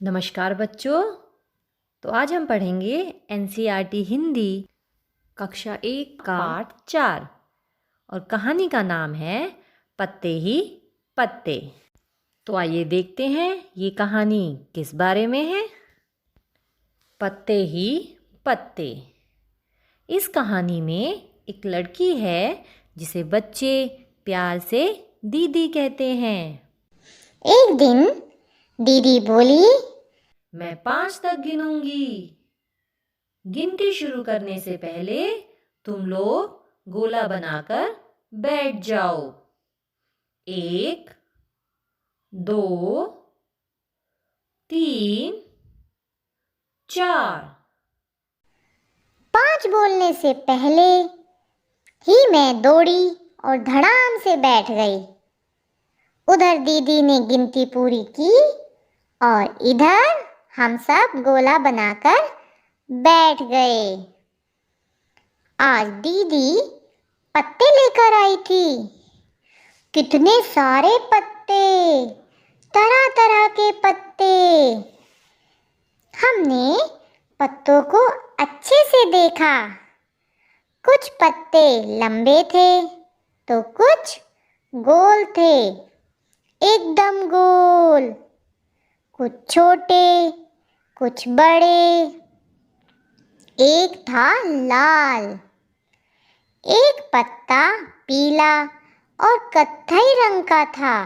नमस्कार बच्चों। तो आज हम पढ़ेंगे एनसीईआरटी हिंदी कक्षा 1 का पाठ 4 और कहानी का नाम है पत्ते ही पत्ते। तो आइए देखते हैं ये कहानी किस बारे में है। पत्ते ही पत्ते। इस कहानी में एक लड़की है जिसे बच्चे प्यार से दीदी कहते हैं। एक दिन दीदी बोली, मैं 5 तक गिनूंगी। गिनती शुरू करने से पहले तुम लोग गोला बनाकर बैठ जाओ। 1, 2, 3, 4। 5 बोलने से पहले ही मैं दौड़ी और धड़ाम से बैठ गई। उधर दीदी ने गिनती पूरी की और इधर हम सब गोला बनाकर बैठ गए। आज दीदी पत्ते लेकर आई थी। कितने सारे पत्ते, तरह तरह के पत्ते। हमने पत्तों को अच्छे से देखा। कुछ पत्ते लंबे थे तो कुछ गोल थे, एकदम गोल। कुछ छोटे, कुछ बड़े। एक था लाल, एक पत्ता पीला और कत्थई रंग का था।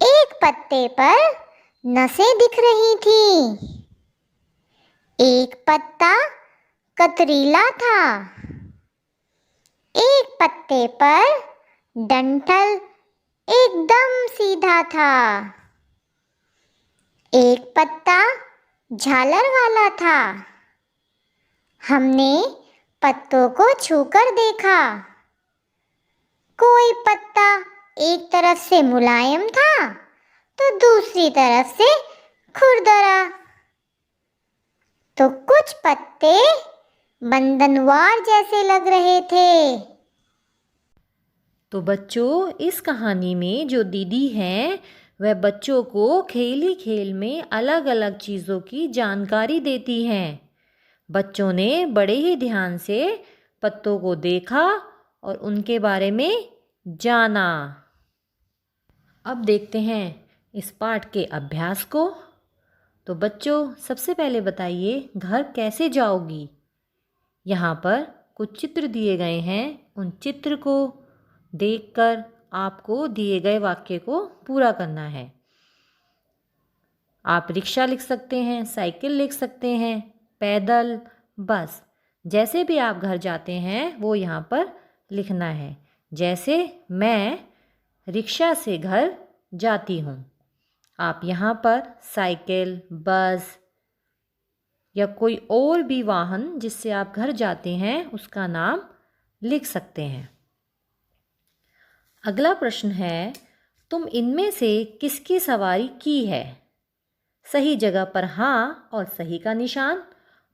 एक पत्ते पर नसें दिख रही थीं। एक पत्ता कतरीला था। एक पत्ते पर डंठल एकदम सीधा था। एक पत्ता झालर वाला था। हमने पत्तों को छूकर देखा। कोई पत्ता एक तरफ से मुलायम था तो दूसरी तरफ से खुरदरा। तो कुछ पत्ते बंधनवार जैसे लग रहे थे। तो बच्चों, इस कहानी में जो दीदी हैं वह बच्चों को खेल ही खेल में अलग अलग चीज़ों की जानकारी देती हैं। बच्चों ने बड़े ही ध्यान से पत्तों को देखा और उनके बारे में जाना। अब देखते हैं इस पाठ के अभ्यास को। तो बच्चों, सबसे पहले बताइए घर कैसे जाओगी। यहाँ पर कुछ चित्र दिए गए हैं। उन चित्र को देखकर आपको दिए गए वाक्य को पूरा करना है। आप रिक्शा लिख सकते हैं, साइकिल लिख सकते हैं, पैदल, बस, जैसे भी आप घर जाते हैं वो यहाँ पर लिखना है। जैसे मैं रिक्शा से घर जाती हूँ। आप यहाँ पर साइकिल, बस या कोई और भी वाहन जिससे आप घर जाते हैं उसका नाम लिख सकते हैं। अगला प्रश्न है, तुम इनमें से किसकी सवारी की है। सही जगह पर हाँ और सही का निशान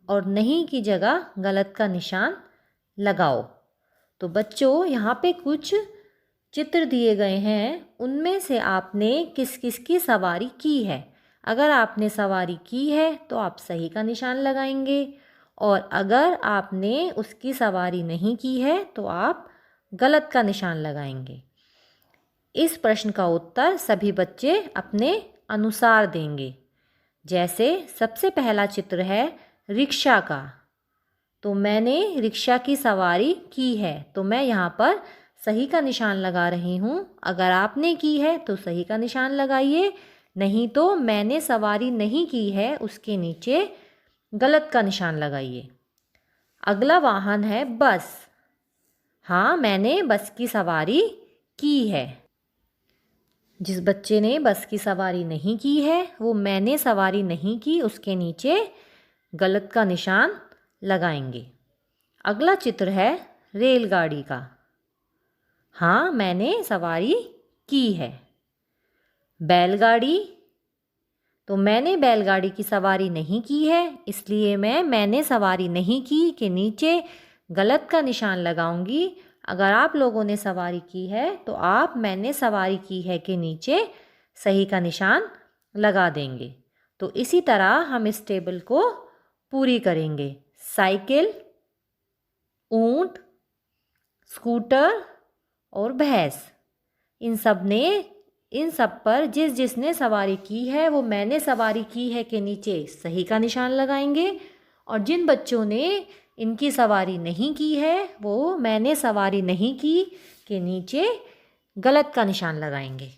और नहीं की जगह गलत का निशान लगाओ। तो बच्चों, यहाँ पे कुछ चित्र दिए गए हैं। उनमें से आपने किस किस की सवारी की है। अगर आपने सवारी की है तो आप सही का निशान लगाएंगे और अगर आपने उसकी सवारी नहीं की है तो आप गलत का निशान लगाएंगे। इस प्रश्न का उत्तर सभी बच्चे अपने अनुसार देंगे। जैसे सबसे पहला चित्र है रिक्शा का। तो मैंने रिक्शा की सवारी की है तो मैं यहाँ पर सही का निशान लगा रही हूँ। अगर आपने की है तो सही का निशान लगाइए, नहीं तो मैंने सवारी नहीं की है उसके नीचे गलत का निशान लगाइए। अगला वाहन है बस। हाँ, मैंने बस की सवारी की है। जिस बच्चे ने बस की सवारी नहीं की है वो मैंने सवारी नहीं की उसके नीचे गलत का निशान लगाएंगे। अगला चित्र है रेलगाड़ी का। हाँ, मैंने सवारी की है। बैलगाड़ी। तो मैंने बैलगाड़ी की सवारी नहीं की है इसलिए मैंने सवारी नहीं की के नीचे गलत का निशान लगाऊंगी। अगर आप लोगों ने सवारी की है तो आप मैंने सवारी की है के नीचे सही का निशान लगा देंगे। तो इसी तरह हम इस टेबल को पूरी करेंगे। साइकिल, ऊंट, स्कूटर और भैंस, इन सब पर जिसने सवारी की है वो मैंने सवारी की है के नीचे सही का निशान लगाएंगे, और जिन बच्चों ने इनकी सवारी नहीं की है वो मैंने सवारी नहीं की के नीचे गलत का निशान लगाएंगे।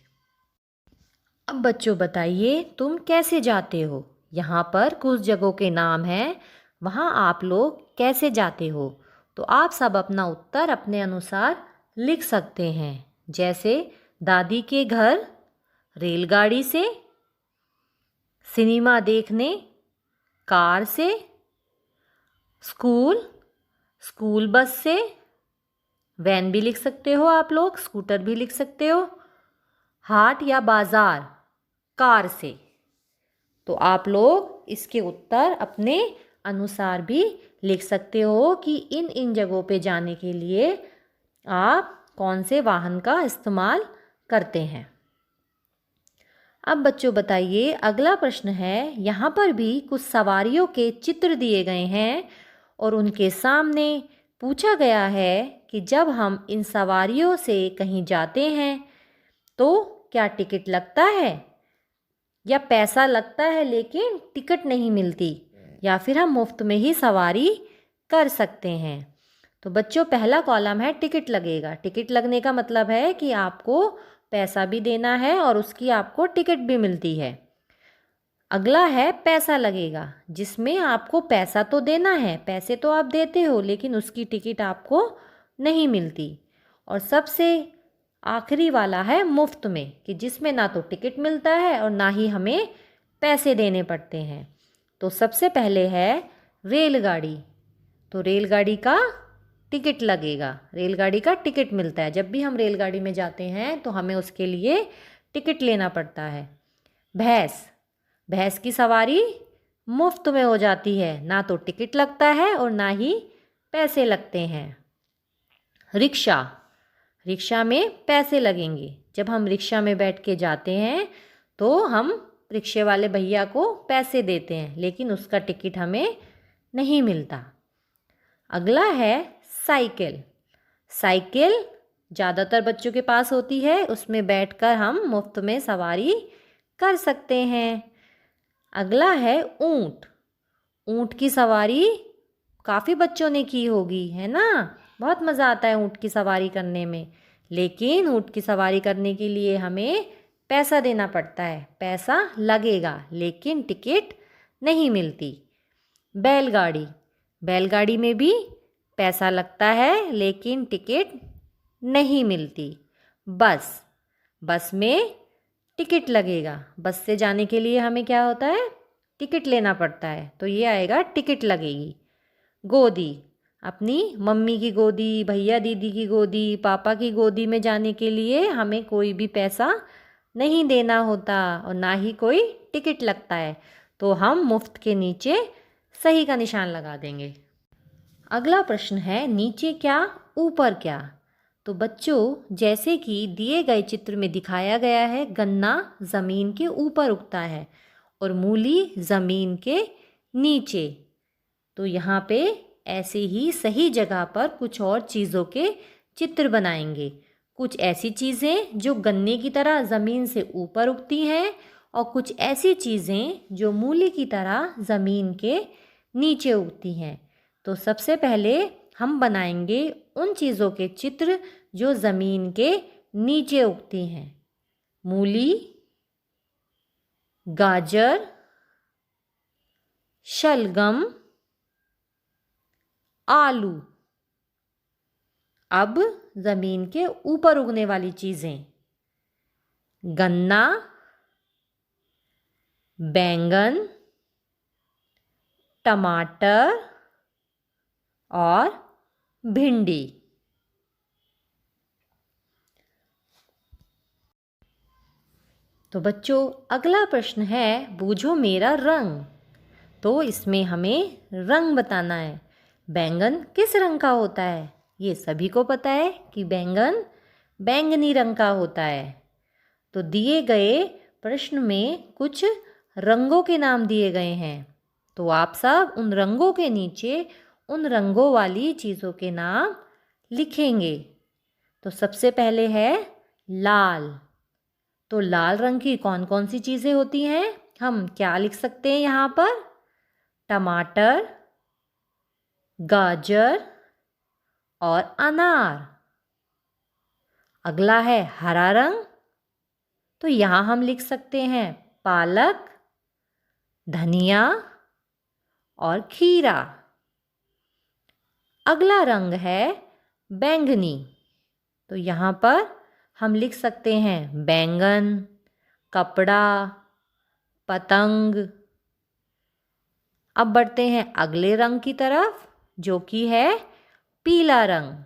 अब बच्चों बताइए तुम कैसे जाते हो? यहाँ पर कुछ जगहों के नाम हैं, वहाँ आप लोग कैसे जाते हो? तो आप सब अपना उत्तर अपने अनुसार लिख सकते हैं। जैसे दादी के घर, रेलगाड़ी से, सिनेमा देखने, कार से, स्कूल बस से, वैन भी लिख सकते हो आप लोग, स्कूटर भी लिख सकते हो, हाट या बाज़ार, कार से। तो आप लोग इसके उत्तर अपने अनुसार भी लिख सकते हो कि इन जगहों पे जाने के लिए आप कौन से वाहन का इस्तेमाल करते हैं। अब बच्चों बताइए, अगला प्रश्न है, यहाँ पर भी कुछ सवारियों के चित्र दिए गए हैं और उनके सामने पूछा गया है कि जब हम इन सवारियों से कहीं जाते हैं तो क्या टिकट लगता है या पैसा लगता है लेकिन टिकट नहीं मिलती, या फिर हम मुफ्त में ही सवारी कर सकते हैं। तो बच्चों पहला कॉलम है टिकट लगेगा। टिकट लगने का मतलब है कि आपको पैसा भी देना है और उसकी आपको टिकट भी मिलती है। अगला है पैसा लगेगा, जिसमें आपको पैसा तो देना है, पैसे तो आप देते हो लेकिन उसकी टिकट आपको नहीं मिलती। और सबसे आखिरी वाला है मुफ्त में, कि जिसमें ना तो टिकट मिलता है और ना ही हमें पैसे देने पड़ते हैं। तो सबसे पहले है रेलगाड़ी। तो रेलगाड़ी का टिकट लगेगा, रेलगाड़ी का टिकट मिलता है। जब भी हम रेलगाड़ी में जाते हैं तो हमें उसके लिए टिकट लेना पड़ता है। भैंस की सवारी मुफ्त में हो जाती है, ना तो टिकट लगता है और ना ही पैसे लगते हैं। रिक्शा में पैसे लगेंगे। जब हम रिक्शा में बैठ के जाते हैं तो हम रिक्शे वाले भैया को पैसे देते हैं लेकिन उसका टिकट हमें नहीं मिलता। अगला है साइकिल ज़्यादातर बच्चों के पास होती है, उसमें बैठकर हम मुफ्त में सवारी कर सकते हैं। अगला है ऊंट की सवारी काफ़ी बच्चों ने की होगी, है ना? बहुत मज़ा आता है ऊंट की सवारी करने में, लेकिन ऊंट की सवारी करने के लिए हमें पैसा देना पड़ता है, पैसा लगेगा लेकिन टिकट नहीं मिलती। बैलगाड़ी में भी पैसा लगता है लेकिन टिकट नहीं मिलती। बस में टिकट लगेगा, बस से जाने के लिए हमें क्या होता है, टिकट लेना पड़ता है, तो ये आएगा टिकट लगेगी। गोदी, अपनी मम्मी की गोदी, भैया दीदी की गोदी, पापा की गोदी में जाने के लिए हमें कोई भी पैसा नहीं देना होता और ना ही कोई टिकट लगता है, तो हम मुफ्त के नीचे सही का निशान लगा देंगे। अगला प्रश्न है नीचे क्या ऊपर क्या? तो बच्चों जैसे कि दिए गए चित्र में दिखाया गया है, गन्ना ज़मीन के ऊपर उगता है और मूली ज़मीन के नीचे। तो यहाँ पे ऐसे ही सही जगह पर कुछ और चीज़ों के चित्र बनाएंगे। कुछ ऐसी चीज़ें जो गन्ने की तरह ज़मीन से ऊपर उगती हैं और कुछ ऐसी चीज़ें जो मूली की तरह ज़मीन के नीचे उगती हैं। तो सबसे पहले हम बनाएंगे उन चीज़ों के चित्र जो ज़मीन के नीचे उगती हैं। मूली, गाजर, शलगम, आलू। अब ज़मीन के ऊपर उगने वाली चीज़ें, गन्ना, बैंगन, टमाटर और भिंडी। तो बच्चों अगला प्रश्न है बूझो मेरा रंग। तो इसमें हमें रंग बताना है। बैंगन किस रंग का होता है? ये सभी को पता है कि बैंगन बैंगनी रंग का होता है। तो दिए गए प्रश्न में कुछ रंगों के नाम दिए गए हैं, तो आप सब उन रंगों के नीचे उन रंगों वाली चीज़ों के नाम लिखेंगे। तो सबसे पहले है लाल। तो लाल रंग की कौन कौन सी चीज़ें होती हैं? हम क्या लिख सकते हैं यहाँ पर? टमाटर, गाजर और अनार। अगला है हरा रंग। तो यहाँ हम लिख सकते हैं पालक, धनिया और खीरा। अगला रंग है बैंगनी। तो यहाँ पर हम लिख सकते हैं बैंगन, कपड़ा, पतंग। अब बढ़ते हैं अगले रंग की तरफ, जो कि है पीला रंग।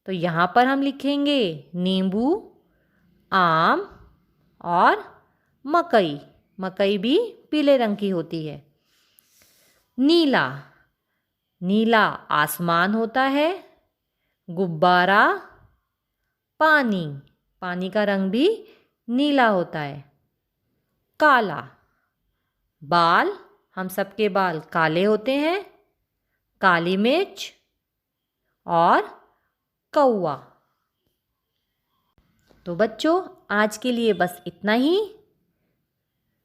तो यहाँ पर हम लिखेंगे नींबू, आम और मकई। मकई भी पीले रंग की होती है। नीला, नीला आसमान होता है। गुब्बारा, पानी, पानी का रंग भी नीला होता है। काला, बाल, हम सबके बाल काले होते हैं। काली मिर्च और कौवा। तो बच्चों, आज के लिए बस इतना ही।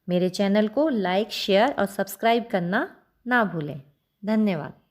मेरे चैनल को लाइक, शेयर और सब्सक्राइब करना ना भूलें। धन्यवाद।